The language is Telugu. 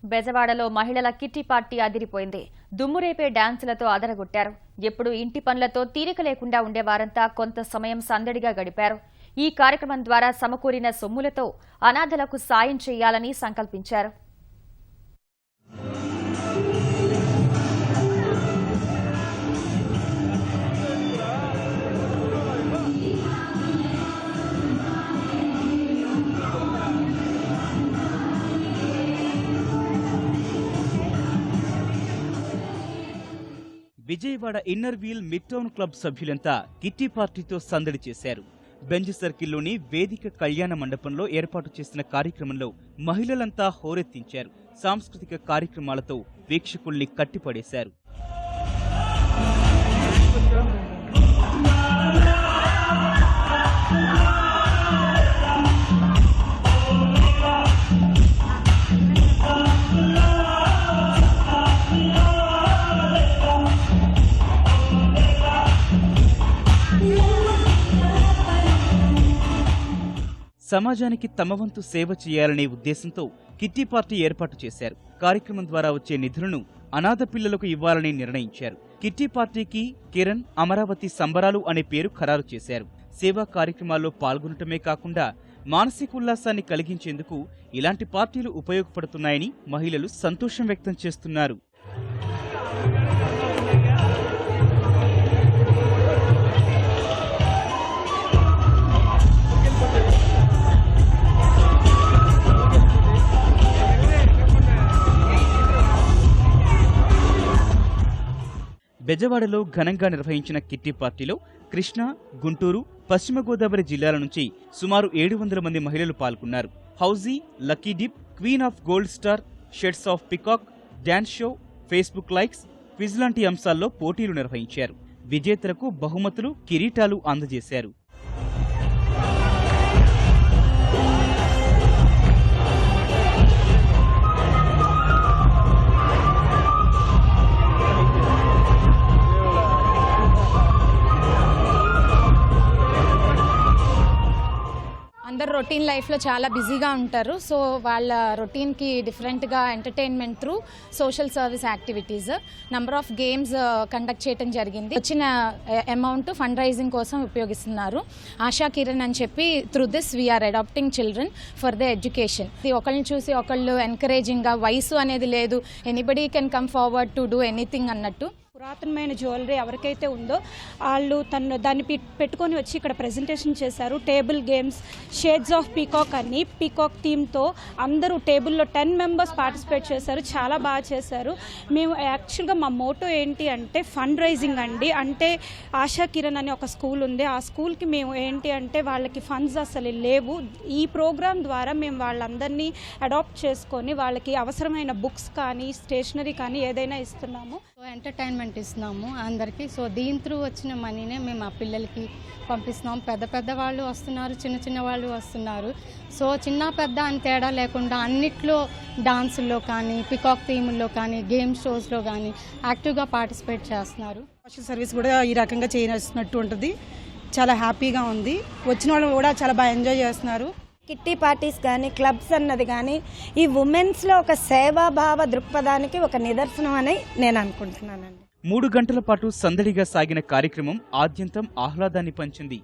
బెజవాడలో మహిళల కిట్టి పార్టీ అదిరిపోయింది. దుమ్మురేపే డాన్సులతో అదరగొట్టారు. ఎప్పుడు ఇంటి పనులతో తీరిక లేకుండా ఉండేవారంతా కొంత సమయం సందడిగా గడిపారు. ఈ కార్యక్రమం ద్వారా సమకూరిన సొమ్ములతో అనాథలకు సాయం చేయాలని సంకల్పించారు. Vijayawada inner wheel mid town club సభ్యులంతా కిట్టి పార్టీతో సందడి చేశారు. బెంజ్ సర్కిల్లోని వేదిక కళ్యాణ మండపంలో ఏర్పాటు చేసిన కార్యక్రమంలో మహిళలంతా హోరెత్తించారు. సాంస్కృతిక కార్యక్రమాలతో వీక్షకుల్ని కట్టిపడేశారు. సమాజానికి తమ వంతు సేవ చేయాలనే ఉద్దేశంతో కిట్టి పార్టీ ఏర్పాటు చేశారు. కార్యక్రమం ద్వారా వచ్చే నిధులను అనాథ పిల్లలకు ఇవ్వాలని నిర్ణయించారు. కిట్టి పార్టీకి కిరణ్ అమరావతి సంబరాలు అనే పేరు ఖరారు చేశారు. సేవా కార్యక్రమాల్లో పాల్గొనటమే కాకుండా మానసిక ఉల్లాసాన్ని కలిగించేందుకు ఇలాంటి పార్టీలు ఉపయోగపడుతున్నాయని మహిళలు సంతోషం వ్యక్తం చేస్తున్నారు. బెజవాడలో ఘనంగా నిర్వహించిన కిట్టి పార్టీలో కృష్ణా, గుంటూరు, పశ్చిమ గోదావరి జిల్లాల నుంచి సుమారు 700 మంది మహిళలు పాల్గొన్నారు. Housie, lucky dip, queen of gold star, sheds of peacock, dance show, Facebook likes, quiz లాంటి అంశాల్లో పోటీలు నిర్వహించారు. విజేతలకు బహుమతులు, కిరీటాలు అందజేశారు. అందరు రొటీన్ లైఫ్లో చాలా బిజీగా ఉంటారు. సో వాళ్ళ రొటీన్కి డిఫరెంట్గా entertainment through social service activities, number of games conduct చేయడం జరిగింది. వచ్చిన అమౌంట్ ఫండ్ రైజింగ్ కోసం ఉపయోగిస్తున్నారు. ఆశా కిరణ్ అని చెప్పి through this we are adapting children for the education. ఒకళ్ళని చూసి ఒకళ్ళు ఎంకరేజింగ్గా, వయసు అనేది లేదు, anybody can come forward to do anything అన్నట్టు. పురాతనమైన జ్యువెలరీ ఎవరికైతే ఉందో వాళ్ళు దాన్ని పెట్టుకొని వచ్చి ఇక్కడ ప్రజెంటేషన్ చేశారు. Table games, shades of peacock అని పీకాక్ థీమ్తో అందరూ టేబుల్లో 10 మెంబర్స్ పార్టిసిపేట్ చేశారు. చాలా బాగా చేశారు. మేము యాక్చువల్గా మా మోటో ఏంటి అంటే ఫండ్ రైజింగ్ అండి. అంటే ఆశా కిరణ్ అని ఒక స్కూల్ ఉంది. ఆ స్కూల్కి మేము ఏంటి అంటే వాళ్ళకి ఫండ్స్ అసలు లేవు. ఈ ప్రోగ్రామ్ ద్వారా మేము వాళ్ళందరినీ అడాప్ట్ చేసుకొని వాళ్ళకి అవసరమైన బుక్స్ కానీ స్టేషనరీ కానీ ఏదైనా ఇస్తున్నాము. ఎంటర్టైన్మెంట్ ఇస్తున్నాము అందరికీ. సో దీని త్రూ వచ్చిన మనీనే మేము ఆ పిల్లలకి పంపిస్తున్నాము. పెద్ద వాళ్ళు వస్తున్నారు, చిన్న వాళ్ళు వస్తున్నారు. సో చిన్న పెద్ద అని తేడా లేకుండా అన్నిట్లో డాన్సుల్లో కానీ, పికాక్ థీముల్లో కానీ, గేమ్ షోస్లో కానీ యాక్టివ్గా పార్టిసిపేట్ చేస్తున్నారు. సోషల్ సర్వీస్ కూడా ఈ రకంగా చేయనట్టు ఉంటుంది. చాలా హ్యాపీగా ఉంది. వచ్చిన వాళ్ళు కూడా చాలా బాగా ఎంజాయ్ చేస్తున్నారు. కిట్టి పార్టీస్ కానీ, క్లబ్స్ అన్నది కానీ ఈ ఉమెన్స్లో ఒక సేవాభావ దృక్పథానికి ఒక నిదర్శనం అని నేను అనుకుంటున్నానండి. 3 గంటల పాటు సందడిగా సాగిన కార్యక్రమం ఆద్యంతం ఆహ్లాదాన్ని పంచింది.